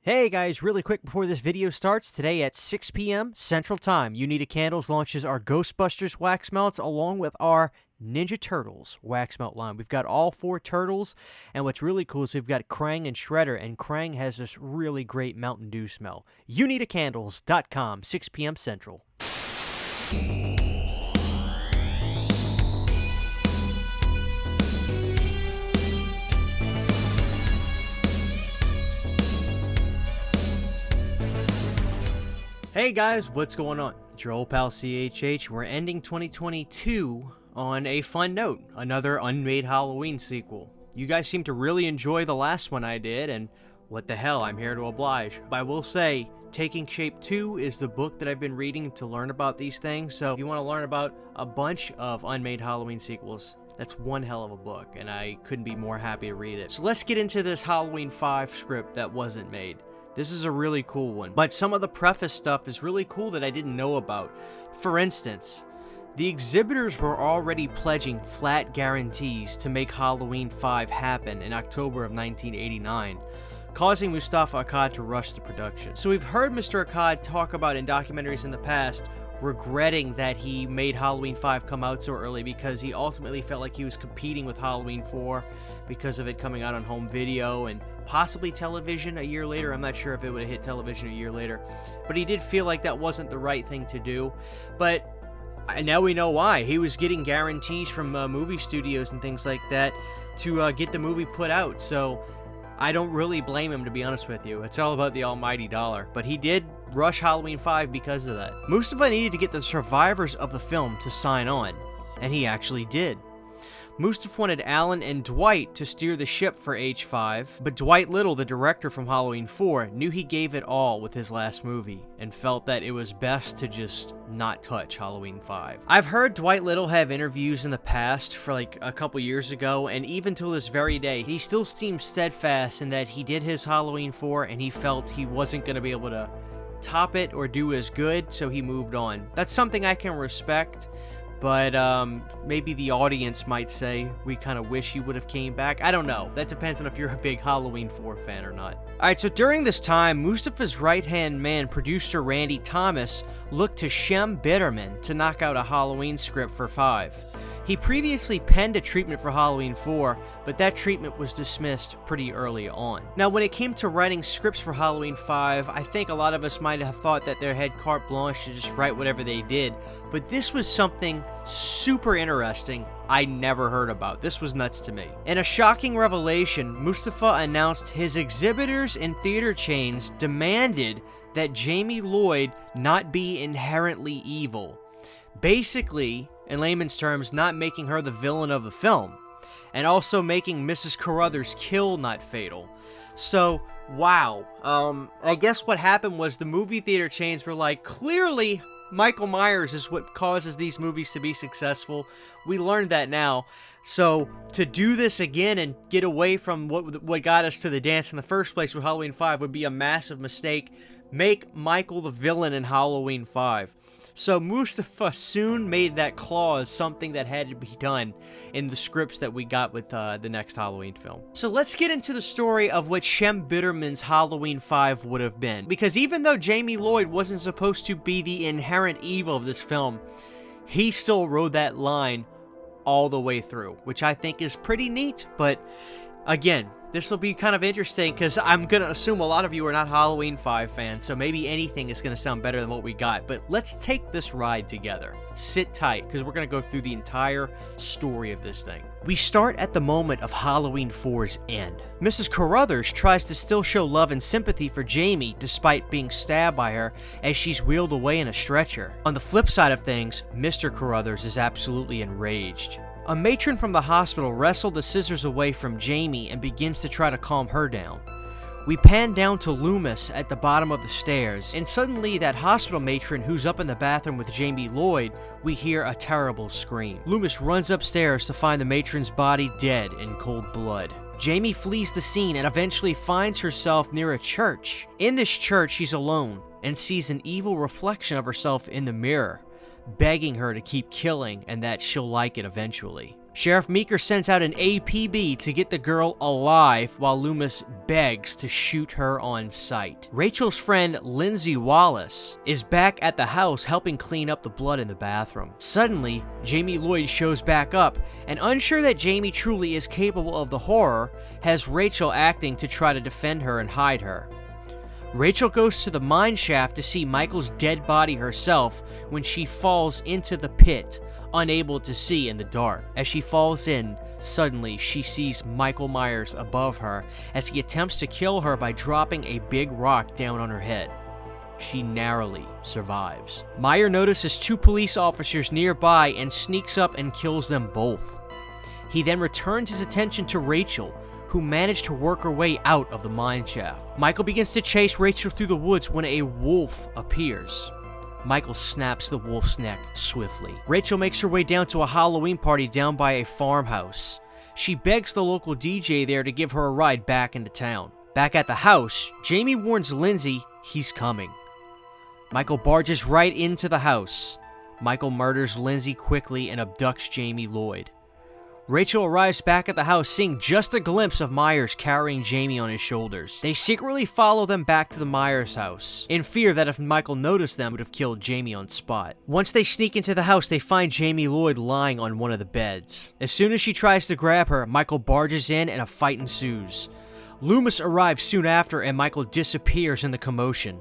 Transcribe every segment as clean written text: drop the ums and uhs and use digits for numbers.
Hey guys, really quick before this video starts, today at 6 p.m. Central Time, Unmade Candles launches our Ghostbusters wax melts along with our Ninja Turtles wax melt line. We've got all 4 turtles, and what's really cool is we've got Krang and Shredder, and Krang has this really great Mountain Dew smell. UnityCandles.com, 6 p.m. Central. Hey guys, what's going on? It's your old pal CHH. We're ending 2022 on a fun note, another Unmade Halloween sequel. You guys seem to really enjoy the last one I did, and what the hell, I'm here to oblige. But I will say, Taking Shape 2 is the book that I've been reading to learn about these things, so if you want to learn about a bunch of Unmade Halloween sequels, that's one hell of a book, and I couldn't be more happy to read it. So let's get into this Halloween 5 script that wasn't made. This is a really cool one, but some of the preface stuff is really cool that I didn't know about. For instance, the exhibitors were already pledging flat guarantees to make Halloween 5 happen in October of 1989, causing Mustafa Akkad to rush the production. So we've heard Mr. Akkad talk about in documentaries in the past regretting that he made Halloween 5 come out so early because he ultimately felt like he was competing with Halloween 4 because of it coming out on home video and possibly television a year later. I'm not sure if it would have hit television a year later, but he did feel like that wasn't the right thing to do. But now we know why. He was getting guarantees from movie studios and things like that to get the movie put out, so I don't really blame him, to be honest with you. It's all about the almighty dollar. But he did rush Halloween 5 because of that. Mustafa needed to get the survivors of the film to sign on, and he actually did. Mustafa wanted Alan and Dwight to steer the ship for H5, but Dwight Little, the director from Halloween 4, knew he gave it all with his last movie, and felt that it was best to just not touch Halloween 5. I've heard Dwight Little have interviews in the past for like a couple years ago, and even till this very day, he still seems steadfast in that he did his Halloween 4 and he felt he wasn't going to be able to top it or do as good, so he moved on. That's something I can respect. But maybe the audience might say we kind of wish he would have came back. I don't know. That depends on if you're a big Halloween 4 fan or not. Alright, so during this time, Mustafa's right-hand man, producer Randy Thomas, looked to Shem Bitterman to knock out a Halloween script for 5. He previously penned a treatment for Halloween 4, but that treatment was dismissed pretty early on. Now, when it came to writing scripts for Halloween 5, I think a lot of us might have thought that they had carte blanche to just write whatever they did, but this was something super interesting I never heard about. This was nuts to me. In a shocking revelation, Mustafa announced his exhibitors and theater chains demanded that Jamie Lloyd not be inherently evil. Basically, in layman's terms, not making her the villain of the film, and also making Mrs. Carruthers' kill not fatal. So, wow. I guess what happened was the movie theater chains were like, clearly Michael Myers is what causes these movies to be successful. We learned that now. So, to do this again and get away from what got us to the dance in the first place with Halloween 5 would be a massive mistake. Make Michael the villain in Halloween 5. So Mustafa soon made that clause something that had to be done in the scripts that we got with the next Halloween film. So let's get into the story of what Shem Bitterman's Halloween 5 would have been. Because even though Jamie Lloyd wasn't supposed to be the inherent evil of this film, he still rode that line all the way through, which I think is pretty neat. But again, this will be kind of interesting because I'm going to assume a lot of you are not Halloween 5 fans, so maybe anything is going to sound better than what we got. But let's take this ride together. Sit tight, because we're going to go through the entire story of this thing. We start at the moment of Halloween 4's end. Mrs. Carruthers tries to still show love and sympathy for Jamie despite being stabbed by her as she's wheeled away in a stretcher. On the flip side of things, Mr. Carruthers is absolutely enraged. A matron from the hospital wrestled the scissors away from Jamie and begins to try to calm her down. We pan down to Loomis at the bottom of the stairs, and suddenly that hospital matron who's up in the bathroom with Jamie Lloyd, we hear a terrible scream. Loomis runs upstairs to find the matron's body dead in cold blood. Jamie flees the scene and eventually finds herself near a church. In this church, she's alone and sees an evil reflection of herself in the mirror, begging her to keep killing and that she'll like it eventually. Sheriff Meeker sends out an APB to get the girl alive while Loomis begs to shoot her on sight. Rachel's friend Lindsay Wallace is back at the house helping clean up the blood in the bathroom. Suddenly, Jamie Lloyd shows back up, and unsure that Jamie truly is capable of the horror, has Rachel acting to try to defend her and hide her. Rachel goes to the mine shaft to see Michael's dead body herself when she falls into the pit, unable to see in the dark. As she falls in, suddenly she sees Michael Myers above her as he attempts to kill her by dropping a big rock down on her head. She narrowly survives. Meyer notices 2 police officers nearby and sneaks up and kills them both. He then returns his attention to Rachel, who managed to work her way out of the mine shaft. Michael begins to chase Rachel through the woods when a wolf appears. Michael snaps the wolf's neck swiftly. Rachel makes her way down to a Halloween party down by a farmhouse. She begs the local DJ there to give her a ride back into town. Back at the house, Jamie warns Lindsay he's coming. Michael barges right into the house. Michael murders Lindsay quickly and abducts Jamie Lloyd. Rachel arrives back at the house seeing just a glimpse of Myers carrying Jamie on his shoulders. They secretly follow them back to the Myers house, in fear that if Michael noticed them, would have killed Jamie on spot. Once they sneak into the house, they find Jamie Lloyd lying on one of the beds. As soon as she tries to grab her, Michael barges in and a fight ensues. Loomis arrives soon after and Michael disappears in the commotion.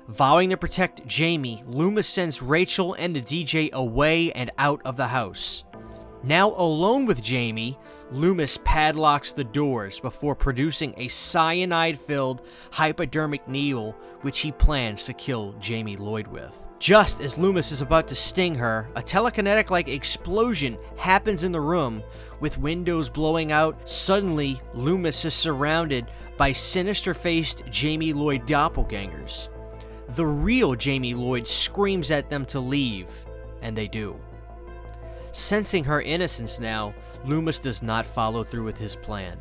Vowing to protect Jamie, Loomis sends Rachel and the DJ away and out of the house. Now alone with Jamie, Loomis padlocks the doors before producing a cyanide-filled hypodermic needle which he plans to kill Jamie Lloyd with. Just as Loomis is about to sting her, a telekinetic-like explosion happens in the room, with windows blowing out. Suddenly, Loomis is surrounded by sinister-faced Jamie Lloyd doppelgangers. The real Jamie Lloyd screams at them to leave, and they do. Sensing her innocence now, Loomis does not follow through with his plan.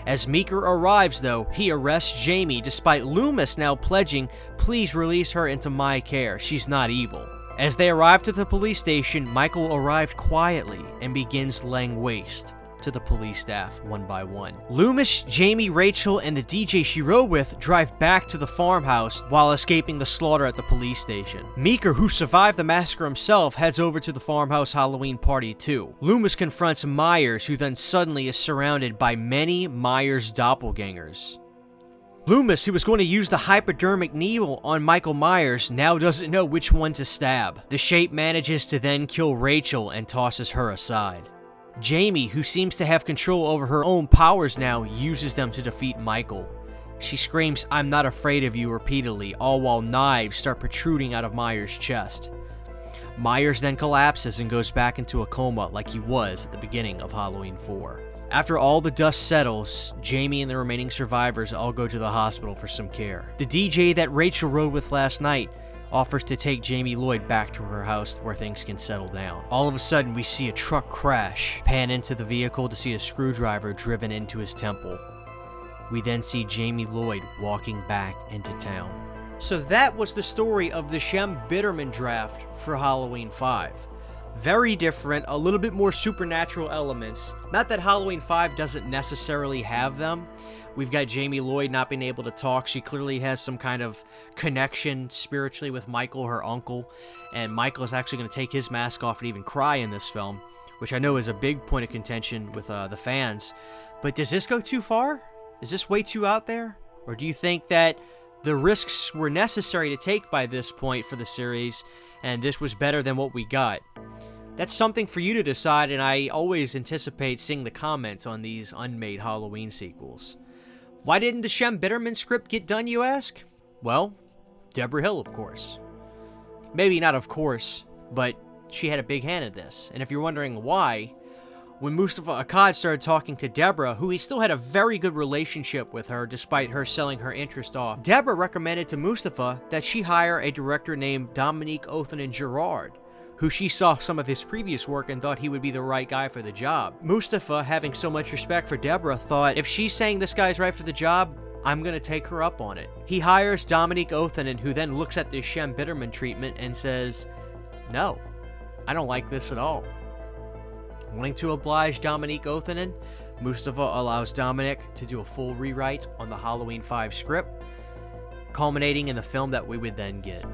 As Meeker arrives though, he arrests Jamie despite Loomis now pledging, "Please release her into my care, she's not evil." As they arrive at the police station, Michael arrived quietly and begins laying waste to the police staff one by one. Loomis, Jamie, Rachel, and the DJ she rode with drive back to the farmhouse while escaping the slaughter at the police station. Meeker, who survived the massacre himself, heads over to the farmhouse Halloween party too. Loomis confronts Myers, who then suddenly is surrounded by many Myers doppelgangers. Loomis, who was going to use the hypodermic needle on Michael Myers, now doesn't know which one to stab. The shape manages to then kill Rachel and tosses her aside. Jamie, who seems to have control over her own powers now, uses them to defeat Michael. She screams, "I'm not afraid of you," repeatedly, all while knives start protruding out of Myers' chest. Myers then collapses and goes back into a coma like he was at the beginning of Halloween 4. After all the dust settles, Jamie and the remaining survivors all go to the hospital for some care. The DJ that Rachel rode with last night offers to take Jamie Lloyd back to her house where things can settle down. All of a sudden, we see a truck crash, pan into the vehicle to see a screwdriver driven into his temple. We then see Jamie Lloyd walking back into town. So that was the story of the Shem Bitterman draft for Halloween 5. Very different, a little bit more supernatural elements. Not that Halloween 5 doesn't necessarily have them. We've got Jamie Lloyd not being able to talk. She clearly has some kind of connection spiritually with Michael, her uncle. And Michael is actually going to take his mask off and even cry in this film, which I know is a big point of contention with the fans. But does this go too far? Is this way too out there? Or do you think that the risks were necessary to take by this point for the series, and this was better than what we got? That's something for you to decide, and I always anticipate seeing the comments on these Unmade Halloween sequels. Why didn't the Shem Bitterman script get done, you ask? Well, Deborah Hill, of course. Maybe not of course, but she had a big hand in this. And if you're wondering why, when Mustafa Akkad started talking to Deborah, who he still had a very good relationship with her despite her selling her interest off, Deborah recommended to Mustafa that she hire a director named Dominique Othenin-Girard, who she saw some of his previous work and thought he would be the right guy for the job. Mustafa, having so much respect for Deborah, thought, if she's saying this guy's right for the job, I'm gonna take her up on it. He hires Dominique Othenin, who then looks at this Shem Bitterman treatment and says, no, I don't like this at all. Wanting to oblige Dominique Othenen, Mustafa allows Dominic to do a full rewrite on the Halloween 5 script, culminating in the film that we would then get.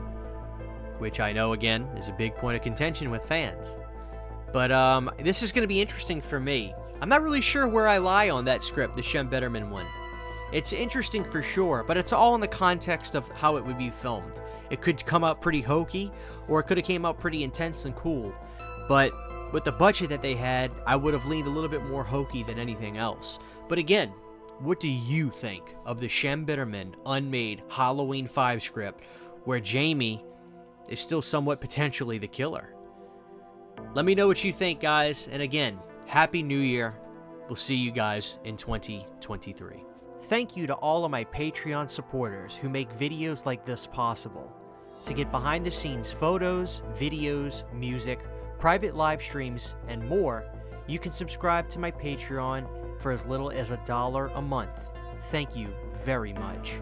Which I know, again, is a big point of contention with fans. But this is going to be interesting for me. I'm not really sure where I lie on that script, the Shem Bitterman one. It's interesting for sure, but it's all in the context of how it would be filmed. It could come out pretty hokey, or it could have came out pretty intense and cool. But with the budget that they had, I would have leaned a little bit more hokey than anything else. But again, what do you think of the Shem Bitterman unmade Halloween 5 script, where Jamie is still somewhat potentially the killer? Let me know what you think, guys, and again, Happy New Year. We'll see you guys in 2023. Thank you to all of my Patreon supporters who make videos like this possible. To get behind the scenes photos, videos, music, private live streams, and more, you can subscribe to my Patreon for as little as $1 a month. Thank you very much.